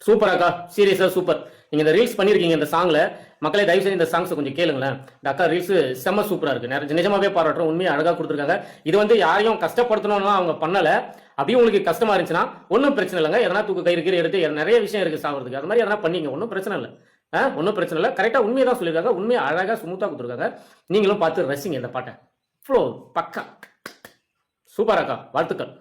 Super அக்கா, சீரியஸா super. நீங்க இந்த ரீல்ஸ் பண்ணிருக்கீங்க இந்த சாங்ல. மக்களே தயவு செய்து இந்த சாங்ஸ் கொஞ்சம் கேளுங்களேன். இந்த அக்கா ரீல்ஸ் செம்ம சூப்பரா இருக்கு. நிஜமாவே பாராட்டுறோம். உண்மையை அழகா கொடுத்துருக்காங்க. இது வந்து யாரையும் கஷ்டப்படுத்தணும்னா அவங்க பண்ணல. அப்படியே உங்களுக்கு கஷ்டமா இருந்துச்சுன்னா ஒன்றும் பிரச்சனை இல்லைங்க. எதனா தூக்கு கயிறு கீரை எடுத்து நிறைய விஷயம் இருக்கு சாப்பிட்றதுக்கு. அது மாதிரி எதனா பண்ணீங்க, ஒன்றும் பிரச்சனை இல்லை. ஒன்றும் பிரச்சனை இல்லை. கரெக்டாக உண்மையை தான் சொல்லியிருக்காங்க. உண்மையை அழகாக ஸ்மூத்தாக கொடுத்துருக்காங்க. நீங்களும் பார்த்து ரசிங்க இந்த பாட்டை. ஃப்ளோ பக்கா சூப்பர் அக்கா, வாழ்த்துக்கள்.